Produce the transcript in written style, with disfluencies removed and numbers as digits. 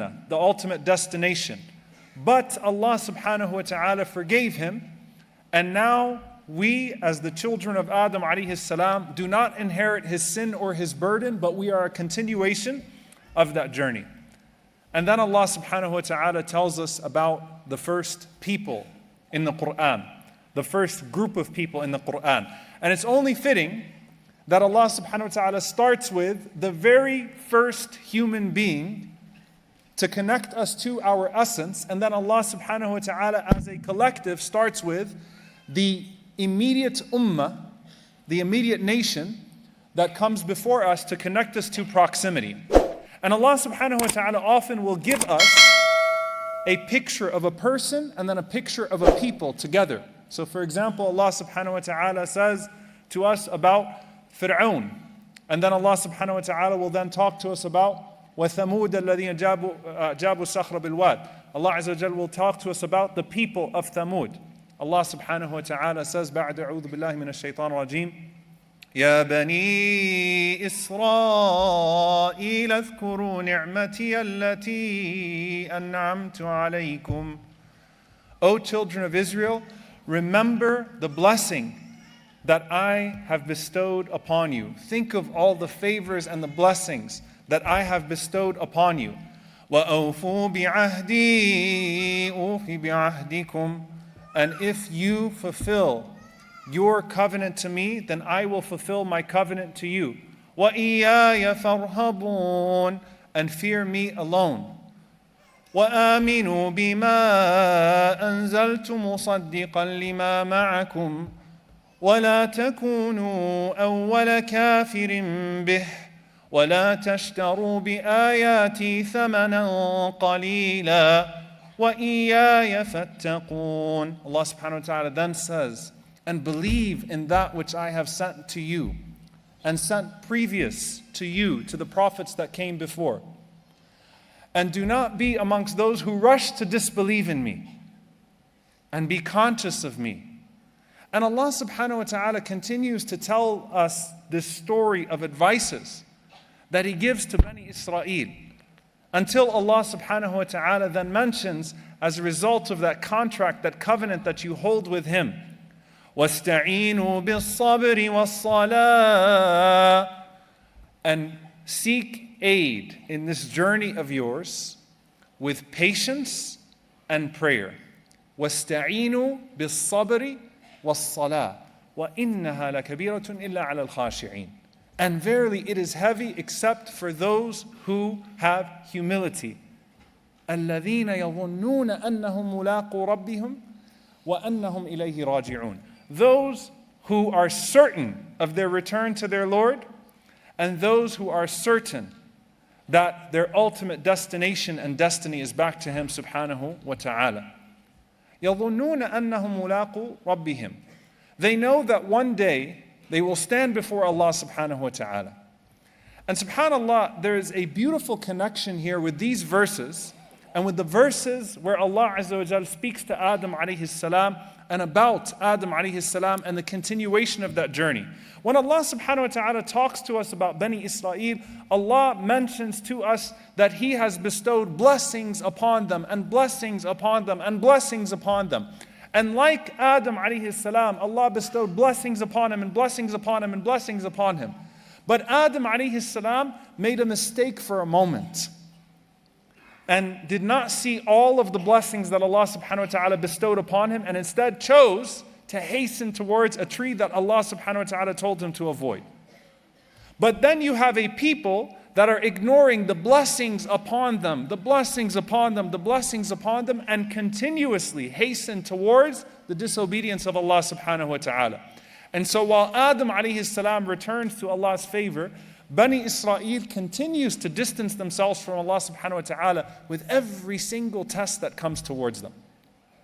Jannah, the ultimate destination. But Allah subhanahu wa ta'ala forgave him, and now we, as the children of Adam alayhi salam, do not inherit his sin or his burden, but we are a continuation of that journey. And then Allah subhanahu wa ta'ala tells us about the first people in the Qur'an, the first group of people in the Qur'an. And it's only fitting that Allah subhanahu wa ta'ala starts with the very first human being to connect us to our essence, and then Allah subhanahu wa ta'ala as a collective starts with the immediate ummah, the immediate nation that comes before us to connect us to proximity. And Allah subhanahu wa ta'ala often will give us a picture of a person and then a picture of a people together. So for example, Allah subhanahu wa ta'ala says to us about Fir'aun, and then Allah subhanahu wa ta'ala will then talk to us about وَثَمُودَ الَّذِينَ جَابُوا الصَّخْرَ بِالْوَادِ. Allah Azza wa Jalla will talk to us about the people of Thamud. Allah subhanahu wa ta'ala says, بَعْدَ أَعُوذُ بِاللَّهِ مِنَ الشَّيْطَانِ الرَّجِيمِ يَا بَنِي إِسْرَائِيلَ اذْكُرُوا نِعْمَتِيَ الَّتِي أَنْعَمْتُ عَلَيْكُمْ. O children of Israel, remember the blessing that I have bestowed upon you. Think of all the favors and the blessings that I have bestowed upon you. وَأَوْفُوا بِعَهْدِي أُوفِ بِعَهْدِكُمْ. And if you fulfill your covenant to me, then I will fulfill my covenant to you. وَإِيَّايَ فَارْهَبُونَ. And fear me alone. وَآمِنُوا بِمَا أَنزَلْتُ مُصَدِّقًا لِمَا مَعَكُمْ وَلَا تَكُونُوا أَوَّلَ كَافِرٍ بِهِ وَلَا تَشْتَرُوا بِآيَاتِي ثَمَنًا قَلِيلًا وَإِيَّايَ فَاتَّقُونَ. Allah subhanahu wa ta'ala then says, and believe in that which I have sent to you and sent previous to you, to the prophets that came before. And do not be amongst those who rush to disbelieve in me, and be conscious of me. And Allah subhanahu wa ta'ala continues to tell us this story of advices that He gives to Bani Israel, until Allah subhanahu wa ta'ala then mentions, as a result of that contract, that covenant that you hold with Him, وَاسْتَعِينُوا بِالصَّبْرِ وَالصَّلَاةِ. And seek aid in this journey of yours with patience and prayer. وَاسْتَعِينُوا بِالصَّبْرِ وَالصَّلَاةِ وَإِنَّهَا لَكَبِيرَةٌ إِلَّا عَلَى الْخَاشِعِينَ. And verily it is heavy except for those who have humility. الَّذِينَ يَظُنُّونَ أَنَّهُمْ مُلَاقُو رَبِّهِمْ وَأَنَّهُمْ إِلَيْهِ رَاجِعُونَ. Those who are certain of their return to their Lord, and those who are certain that their ultimate destination and destiny is back to Him subhanahu wa ta'ala. يَظُنُّونَ أَنَّهُمْ مُلَاقُو رَبِّهِمْ. They know that one day they will stand before Allah subhanahu wa ta'ala. And subhanallah, there is a beautiful connection here with these verses and with the verses where Allah Azza wa Jal speaks to Adam alayhi salam and about Adam alayhi salam and the continuation of that journey. When Allah subhanahu wa ta'ala talks to us about Bani Israel, Allah mentions to us that He has bestowed blessings upon them and blessings upon them and blessings upon them. And like Adam alayhi salam, Allah bestowed blessings upon him and blessings upon him and blessings upon him. But Adam alayhi salam made a mistake for a moment and did not see all of the blessings that Allah subhanahu wa ta'ala bestowed upon him, and instead chose to hasten towards a tree that Allah subhanahu wa ta'ala told him to avoid. But then you have a people that are ignoring the blessings upon them, the blessings upon them, the blessings upon them, and continuously hasten towards the disobedience of Allah subhanahu wa ta'ala. And so while Adam alayhi salam returns to Allah's favor, Bani Israel continues to distance themselves from Allah subhanahu wa ta'ala with every single test that comes towards them.